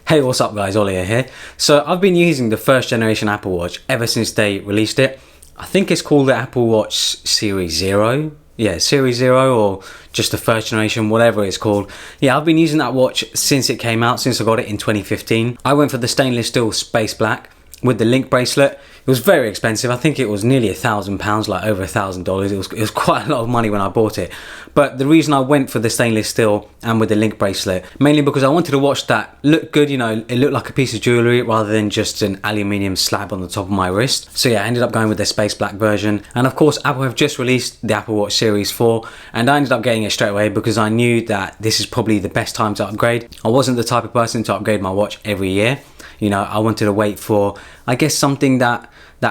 Hey, what's up guys, Ollie here. So I've been using the first generation Apple Watch ever since they released it. I think it's called the Apple Watch Series 0. Yeah, Series 0 or just the first generation, whatever it's called. Yeah, I've been using that watch since it came out, since I got it in 2015. I went for the stainless steel space black with the link bracelet. It was very expensive. I think it was nearly £1,000, like over $1,000. It was quite a lot of money when I bought it. But the reason I went for the stainless steel and with the link bracelet, mainly because I wanted a watch that looked good, you know, it looked like a piece of jewellery rather than just an aluminium slab on the top of my wrist. So yeah, I ended up going with the space black version. And of course, Apple have just released the Apple Watch Series 4 and I ended up getting it straight away because I knew that this is probably the best time to upgrade. I wasn't the type of person to upgrade my watch every year. You know, I wanted to wait for, I guess, something that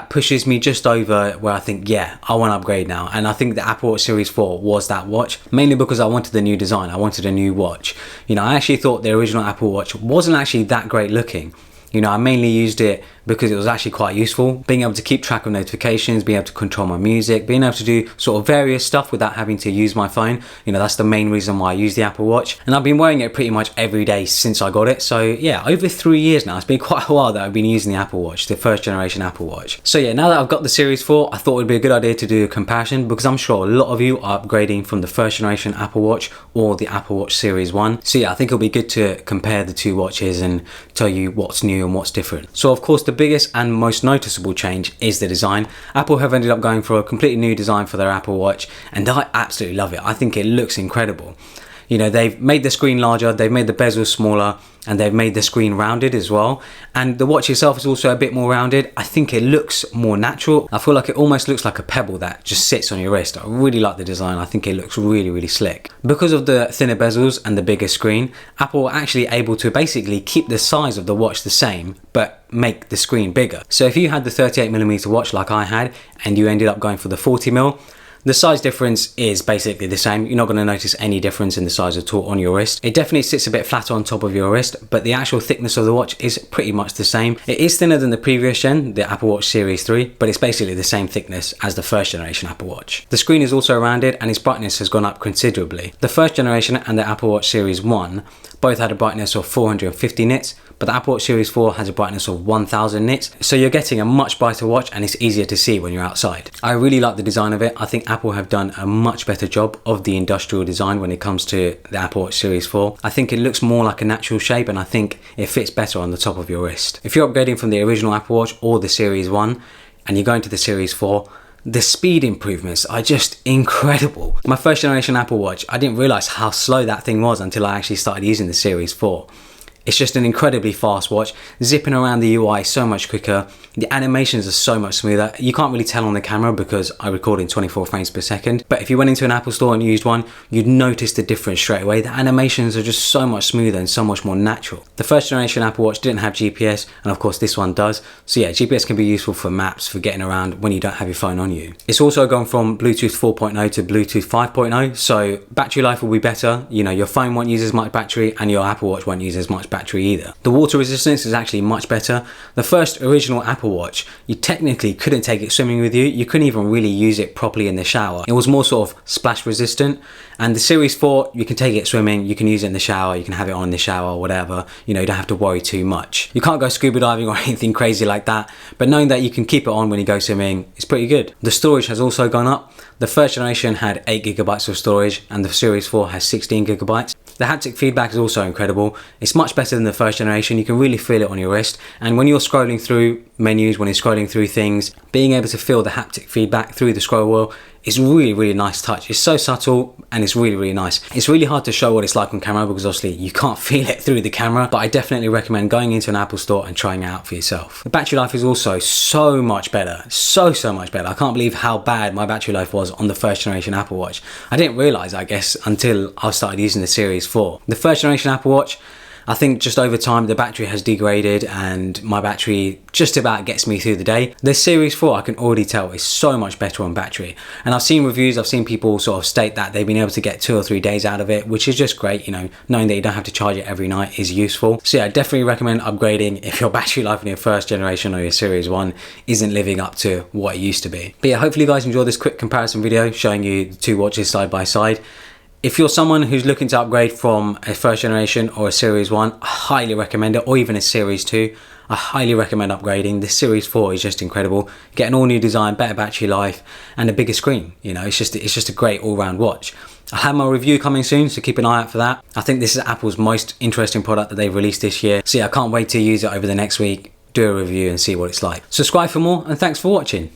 pushes me just over where I think, yeah, I want to upgrade now. And I think the Apple Watch Series 4 was that watch, mainly because I wanted the new design. I wanted a new watch. You know, I actually thought the original Apple Watch wasn't actually that great looking. You know, I mainly used it because it was actually quite useful. Being able to keep track of notifications, being able to control my music, being able to do sort of various stuff without having to use my phone. You know, that's the main reason why I use the Apple Watch. And I've been wearing it pretty much every day since I got it. So yeah, over 3 years now. It's been quite a while that I've been using the Apple Watch, the first generation Apple Watch. So yeah, now that I've got the Series 4, I thought it would be a good idea to do a comparison because I'm sure a lot of you are upgrading from the first generation Apple Watch or the Apple Watch Series 1. So yeah, I think it'll be good to compare the two watches and tell you what's new and what's different. So of course, the biggest and most noticeable change is the design. Apple have ended up going for a completely new design for their Apple Watch and I absolutely love it. I think it looks incredible. You know, they've made the screen larger, they've made the bezel smaller, and they've made the screen rounded as well. And the watch itself is also a bit more rounded. I think it looks more natural. I feel like it almost looks like a pebble that just sits on your wrist. I really like the design. I think it looks really, really slick. Because of the thinner bezels and the bigger screen, Apple are actually able to basically keep the size of the watch the same, but make the screen bigger. So if you had the 38mm watch like I had, and you ended up going for the 40mm, the size difference is basically the same. You're not going to notice any difference in the size at all on your wrist. It definitely sits a bit flatter on top of your wrist, but the actual thickness of the watch is pretty much the same. It is thinner than the previous gen, the Apple Watch Series 3, but it's basically the same thickness as the first generation Apple Watch. The screen is also rounded and its brightness has gone up considerably. The first generation and the Apple Watch Series 1 both had a brightness of 450 nits, but the Apple Watch Series 4 has a brightness of 1000 nits, so you're getting a much brighter watch and it's easier to see when you're outside. I really like the design of it. I think Apple have done a much better job of the industrial design when it comes to the Apple Watch Series 4. I think it looks more like a natural shape and I think it fits better on the top of your wrist. If you're upgrading from the original Apple Watch or the Series 1 and you're going to the Series 4, the speed improvements are just incredible. My first generation Apple Watch, I didn't realize how slow that thing was until I actually started using the Series 4. It's just an incredibly fast watch, zipping around the UI so much quicker. The animations are so much smoother. You can't really tell on the camera because I record in 24 frames per second. But if you went into an Apple store and used one, you'd notice the difference straight away. The animations are just so much smoother and so much more natural. The first generation Apple Watch didn't have GPS, and of course this one does. So yeah, GPS can be useful for maps, for getting around when you don't have your phone on you. It's also gone from Bluetooth 4.0 to Bluetooth 5.0, so battery life will be better. You know, your phone won't use as much battery and your Apple Watch won't use as much battery either. The water resistance is actually much better. The first original Apple Watch, you technically couldn't take it swimming with you. You couldn't even really use it properly in the shower. It was more sort of splash resistant. And the Series 4, you can take it swimming, you can use it in the shower, you can have it on in the shower or whatever. You know, you don't have to worry too much. You can't go scuba diving or anything crazy like that, but knowing that you can keep it on when you go swimming is pretty good. The storage has also gone up. The first generation had 8GB of storage and the Series 4 has 16GB. The haptic feedback is also incredible. It's much better than the first generation. You can really feel it on your wrist. And when you're scrolling through menus, when you're scrolling through things, being able to feel the haptic feedback through the scroll wheel is really, really nice touch. It's so subtle and it's really, really nice. It's really hard to show what it's like on camera because obviously you can't feel it through the camera, but I definitely recommend going into an Apple store and trying it out for yourself. The battery life is also so much better. So much better. I can't believe how bad my battery life was on the first generation Apple Watch. I didn't realize, I guess, until I started using the Series 4. The first generation Apple Watch, I think just over time the battery has degraded and my battery just about gets me through the day. The Series 4 I can already tell is so much better on battery, and I've seen reviews, I've seen people sort of state that they've been able to get 2 or 3 days out of it, which is just great. You know, knowing that you don't have to charge it every night is useful. So yeah, I definitely recommend upgrading if your battery life in your first generation or your Series 1 isn't living up to what it used to be. But yeah, hopefully you guys enjoyed this quick comparison video showing you the two watches side by side. If you're someone who's looking to upgrade from a first generation or a Series 1, I highly recommend it, or even a Series 2. I highly recommend upgrading. The Series 4 is just incredible. Get an all new design, better battery life, and a bigger screen. You know, it's just a great all-round watch. I have my review coming soon, so keep an eye out for that. I think this is Apple's most interesting product that they've released this year. So yeah, I can't wait to use it over the next week, do a review and see what it's like. Subscribe for more, and thanks for watching.